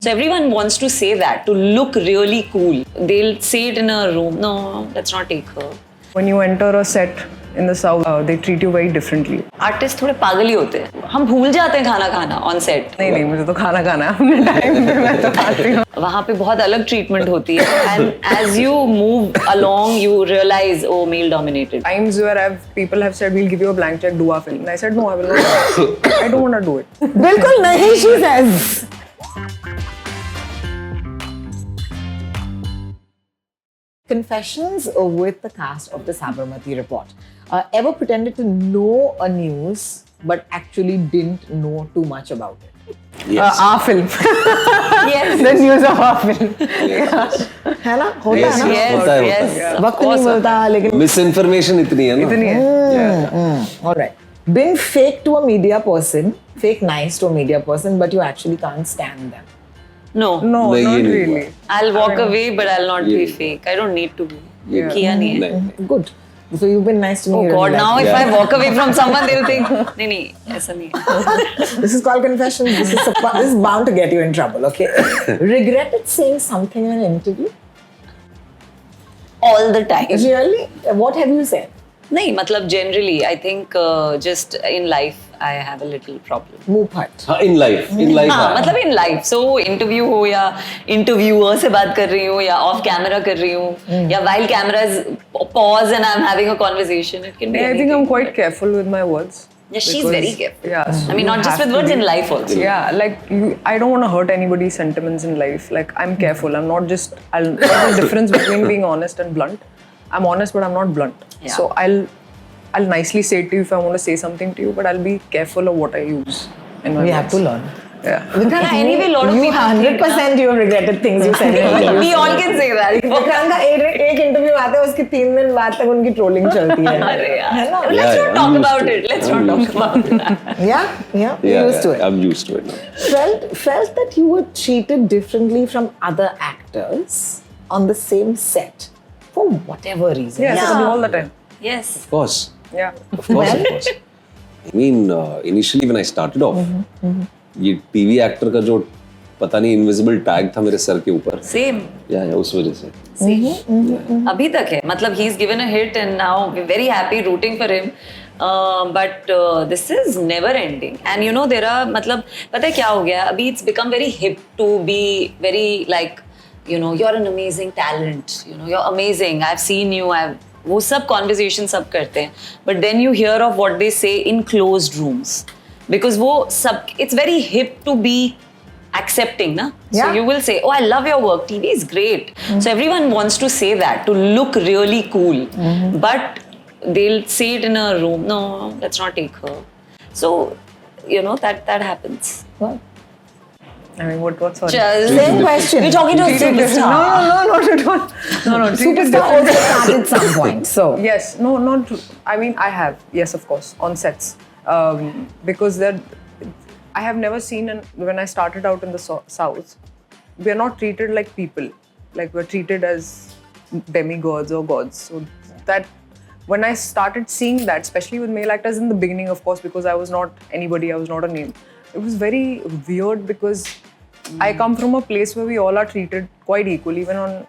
So everyone wants to say that, to look really cool. They'll say it in a room. No, let's not take her. When you enter a set in the South, they treat you very differently. Artists थोड़े पागल ही होते हैं. हम भूल जाते हैं खाना खाना on set. नहीं मुझे तो खाना खाना है अपने टाइम पे मैं तो खाती हूँ. वहाँ पे बहुत अलग treatment होती है. And as you move along, you realize, oh, male dominated. Times where people have said, we'll give you a blank check, do our film. And I said, no, I will not. I don't want to do it. बिल्कुल नहीं, she says. Confessions with the cast of the Sabarmati Report. Ever pretended to know a news but actually didn't know too much about it? Yes. Our film. Yes. The news of our film. है ना? होता है ना? Yes. वक्त नहीं मिलता लेकिन misinformation इतनी है ना. इतनी है. All right. Been fake to a media person, fake nice to a media person, but you actually can't stand them. No, No, नहीं, not ये नहीं really. I'll walk away, but I'll not be fake. I don't need to be. किया नहीं है. नहीं. Good. So you've been nice to me. Oh you God! really Now like if me. I walk away from someone, they'll think, नहीं, ऐसा नहीं है. This is called confession. This is bound to get you in trouble, okay? Regretted saying something in an interview? All the time. Really? What have you said? नहीं, मतलब generally, I think just in life, I have a little problem. मुंह फट. हाँ, in life हाँ, मतलब in life. So interview हो या interviewer से बात कर रही हूँ या off camera कर रही हूँ या while camera is pause and I'm having a conversation. It can be I think anything. I'm quite careful with my words. Yeah, she's because- very careful. Yeah. so I mean, you not just have with to words, be- in life also. Yeah, like I don't want to hurt anybody's sentiments in life. Like I'm careful. I'm not just. There's a difference between being honest and blunt. I'm honest, but I'm not blunt. Yeah. So I'll nicely say to you if I want to say something to you, but I'll be careful of what I use. In my We words. have to learn. Yeah. Yeah, anyway, lot of you people 100% you have regretted things you said. We all can say that. Vikrant का एक interview आता है उसके 3 दिन बाद तक उनकी trolling चलती है. अरे यार. है ना? Let's Yeah, not I'm talk used about to it. it. Let's I'm not used talk about that. Yeah, you're used to it. I'm used to it now. Felt that you were treated differently from other actors on the same set for whatever reason. Yeah, Yeah. all the time. Yes. Of course. Yeah. Of course, of course. I mean, initially when I started off, ये TV actor का जो पता नहीं invisible tag था मेरे sir के ऊपर. Same. या उस वजह से. अभी तक है. मतलब he's given a hit and now we're very happy rooting for him. But this is never ending. And you know there are मतलब पता है क्या हो गया? अभी it's become very hip to be very like you know you're an amazing talent. You know you're amazing. I've seen you. वो सब conversation सब करते हैं. But then you hear of what they say in closed rooms. Because वो सब it's very hip to be accepting, na? Yeah. So you will say, oh, I love your work. TV is great. So everyone wants to say that, to look really cool. But they'll say it in a room. No, let's not take her. So, you know, that happens. What? I mean, what's on? Just, Same question. You're talking to a superstar. No, not at all. No. treat it Superstar differently. also started at some point. So Yes, no, not. I mean, I have. Yes, of course, on sets. Because I have never seen, when I started out in the South, we are not treated like people. Like we're treated as demigods or gods. So that, when I started seeing that, especially with male actors in the beginning, of course, because I was not anybody, I was not a name. It was very weird because I come from a place where we all are treated quite equally, even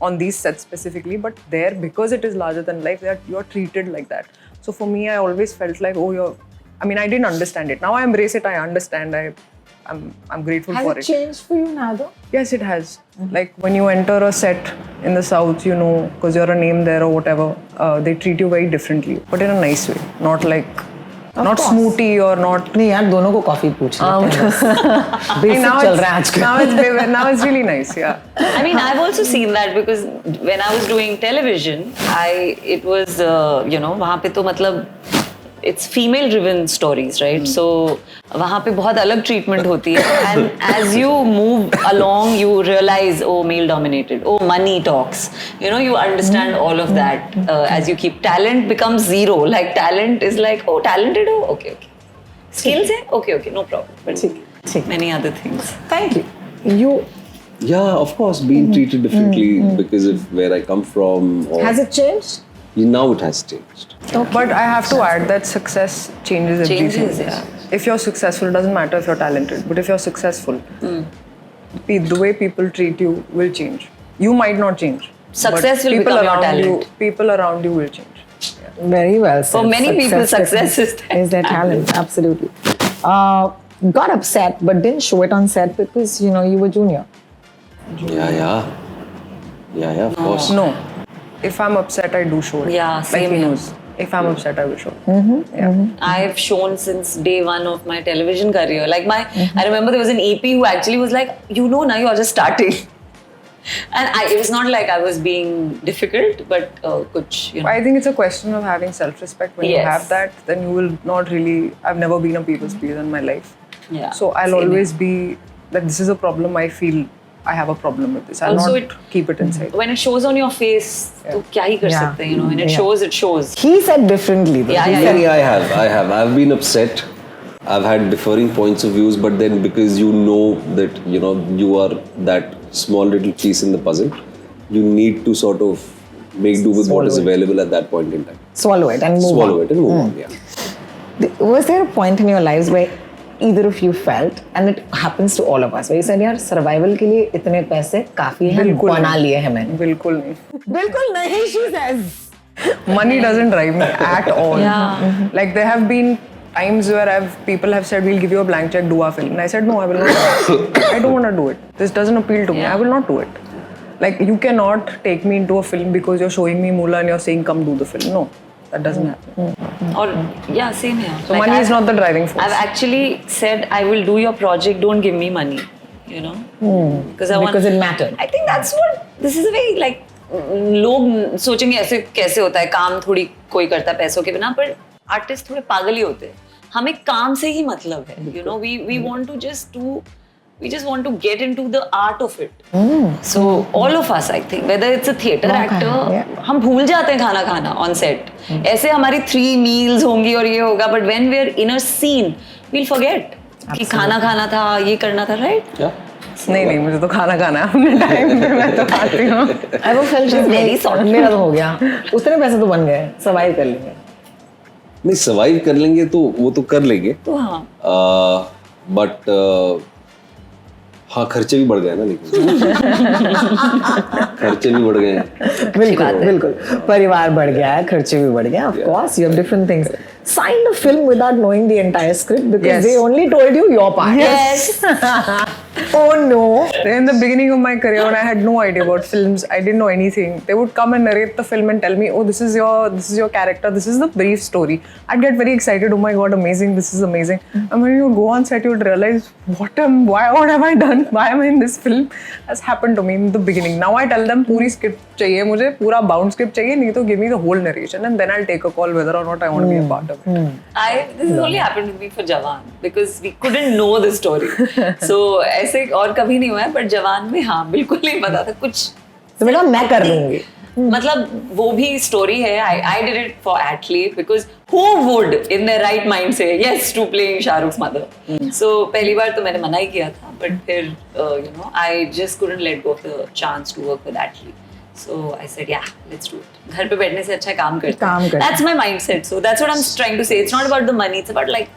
on these sets specifically. But there, because it is larger than life, you are treated like that. So for me, I always felt like, I mean, I didn't understand it. Now I embrace it. I understand. I'm grateful has for it it. changed for you now though? Yes, it has. Like when you enter a set in the South, you know, because you're a name there or whatever, they treat you very differently, but in a nice way. Not like, not course. snooty or not. नहीं यार दोनों को coffee पूछ लेते हैं बस. Basic चल रहा है आजकल. now it's really nice, yeah. I mean, I've also seen that because when I was doing television, it was, you know, वहाँ पे तो मतलब it's female driven stories, right? So वहाँ पे बहुत अलग treatment होती है. And as you move along, you realize, oh, male dominated. Oh, money talks. You know, you understand all of that as you keep. Talent becomes zero. Like talent is like, oh, talented हो, okay. Skills है, okay, no problem. But many other things. Thank you. You Yeah, of course, being treated differently because of where I come from. Or has it changed? Now it has changed. But I have to add that success changes everything. Changes, yeah. If you're successful, it doesn't matter if you're talented, but if you're successful, the way people treat you will change. You might not change. Success but will people become your around talent. People around you will change. Very well said. For many people, success is their their talent. Absolutely. Got upset, but didn't show it on set because you were junior. Yeah, of course. No. If I'm upset, I do show it. Yeah, like same he here. knows. If I'm upset, I will show it. I've shown since day one of my television career. Like I remember there was an EP who actually was like, now you're just starting. And it was not like I was being difficult, but kuch, I think it's a question of having self-respect. When you Yes. have that, then you will not really. I've never been a people's pleaser in my life. Yeah, So I'll same always be that this is a problem. I feel I have a problem with this. I'll Also, not keep it inside. when it shows on your face, तो क्या ही कर Yeah. सकते हैं, When it Yeah. shows, it shows. He said differently. Though. Yeah, He yeah, said, yeah. I have. I've been upset. I've had differing points of views, but then because you know that you are that small little piece in the puzzle, you need to sort of make do with what is Swallow it. available at that point in time. Swallow it and move Swallow on. it and move on. Yeah. Was there a point in your lives where either of you felt, and it happens to all of us, where you said, यार survival के लिए इतने पैसे काफी हैं, बिल्कुल बना नहीं. लिए हैं मैंने. बिल्कुल नहीं. बिल्कुल नहीं, she says. Money doesn't drive me at all. Yeah. Like there have been times where people have said, we'll give you a blank check, do our film. And I said, no, I will not. I don't want to do it. This doesn't appeal to me. Yeah. I will not do it. Like you cannot take me into a film because you're showing me Mula and you're saying, come do the film. No, that doesn't happen. Or yeah, same here. So money is not the driving force. I've actually said I will do your project. Don't give me money. Because I want. Because it mattered. I think that's what this is a very like लोग सोचेंगे ऐसे कैसे होता है काम थोड़ी कोई करता है पैसों के बिना पर आर्टिस्ट थोड़े पागल ही होते हैं हमें काम से ही मतलब है we want to just do we just want to get into the art of it so all of us I think whether it's a theater actor हम भूल जाते हैं खाना खाना on set ऐसे हमारी 3 meals होंगी और ये होगा but when we're in a scene we'll forget कि खाना खाना था ये करना था right Yeah. नहीं मुझे तो खाना खाना है अपने टाइम पे मैं तो खाती हूँ. I was felt She's very soft. मेरा तो हो गया. उतने पैसे तो बन गए, survive कर लेंगे. नहीं सर्वाइव कर लेंगे तो वो तो कर लेंगे. तो हाँ बट हाँ खर्चे भी बढ़ गए ना लेकिन खर्चे भी बढ़ गए हैं. बिल्कुल परिवार बढ़ गया है, खर्चे भी बढ़ गए. Of course, you have different things. Signed a film without knowing the entire script because Yes. they only told you your part. yes Oh no. In the beginning of my career, when I had no idea about films, I didn't know anything. They would come and narrate the film and tell me, "Oh, this is your character. This is the brief story." I'd get very excited. Oh my god, amazing! This is amazing. And when you go on set, you'd realize what have I done? Why am I in this film? Has happened to me in the beginning. Now I tell them, पूरी script चाहिए मुझे, पूरा bound script चाहिए, नहीं तो give me the whole narration, and then I'll take a call whether or not I want to be a part of it. this has only happened with me for Jawan because we couldn't know the story. So ऐसे और कभी नहीं हुआ है but जवान में हाँ बिल्कुल नहीं पता था कुछ. तो बेटा मैं कर लूंगी. मतलब वो भी स्टोरी है. I did it for Atlee because who would in their right mind say yes to playing Shahruk's mother? So पहली बार तो मैंने मना ही किया था but फिर I just couldn't let go of the chance to work with Atlee. So I said, yeah, let's do it. घर पे बैठने से अच्छा काम करते हैं. That's my mindset. So that's what I'm trying to say. It's not about the money. It's about like.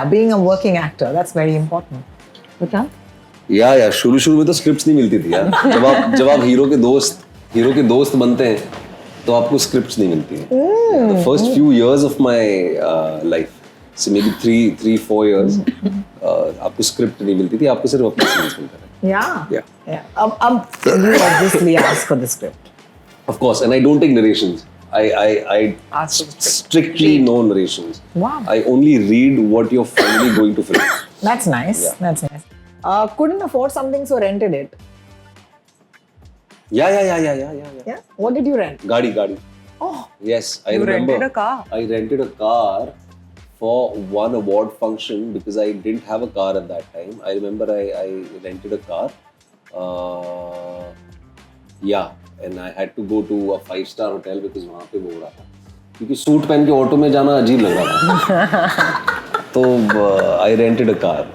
Being a working actor, that's very important. बता? या शुरू में तो स्क्रिप्ट्स नहीं मिलती थी यार. जब आप हीरो के दोस्त बनते हैं तो आपको स्क्रिप्ट्स नहीं मिलती है. The first few years of my life, so maybe 3-4 years, आपको स्क्रिप्ट नहीं मिलती थी. आपको सिर्फ अपने सीन्स मिलते थे. Yeah. You obviously ask for the script. Of course, and I don't take narrations. I Ask for the script. strictly no narrations. Wow. I only read what you're finally going to film. That's nice. Yeah. That's nice. Couldn't afford something, so rented it. Yeah. What did you rent? Gaadi. Oh, Yes, I You remember. rented a car? I rented a car for one award function because I didn't have a car at that time. I remember I rented a car. And I had to go to a 5-star hotel because वहाँ पे वो हो रहा था. क्योंकि suit पहन के auto में जाना अजीब लग रहा था. तो I rented a car.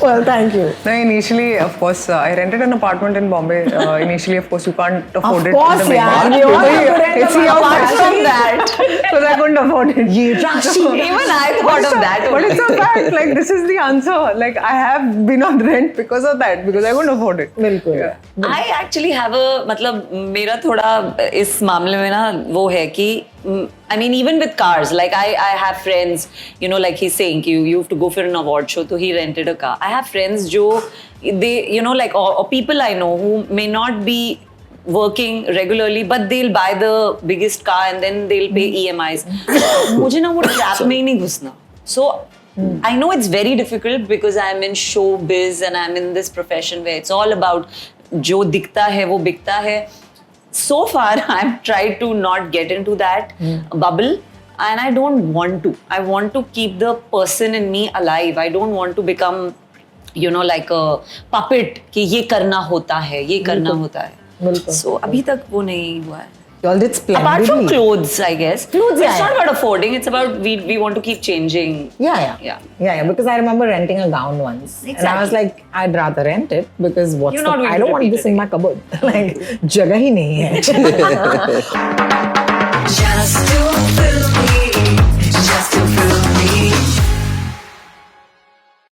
Well, thank you. No, initially, of course, I rented an apartment in Bombay. Initially, of course, you can't afford it. course, in the yeah. beginning. We all have to rent It's an your apartment. passion. From that, Because I couldn't afford it. Ye Rashi. even I thought of that. But it's a fact. Like, this is the answer. Like, I have been on rent because of that. Because I couldn't afford it. बिल्कुल. Yeah. I actually have a मतलब मेरा थोड़ा इस मामले में ना वो है कि I mean even with cars like I have friends you know like he's saying you have to go for an award show so he rented a car. I have friends जो they you know like or people I know who may not be working regularly but they'll buy the biggest car and then they'll pay EMIs. मुझे ना वो trap में ही नहीं घुसना. So I know it's very difficult because I'm in showbiz and I'm in this profession where it's all about जो दिखता है वो बिकता है. So far, I've tried to not get into that bubble, and I don't want to. I want to keep the person in me alive. I don't want to become, you know, like a puppet. कि ये करना होता है, ये करना होता है. बिल्कुल. So अभी तक वो नहीं हुआ है. You all did Apart from splendidly. clothes, I guess. Clothes, It's yeah, not yeah. about affording. It's about we want to keep changing. Yeah. Because I remember renting a gown once, and I was Exactly. like, I'd rather rent it because what's You're not going I to don't want repeat this it in my cupboard. Like, जगह ही नहीं है.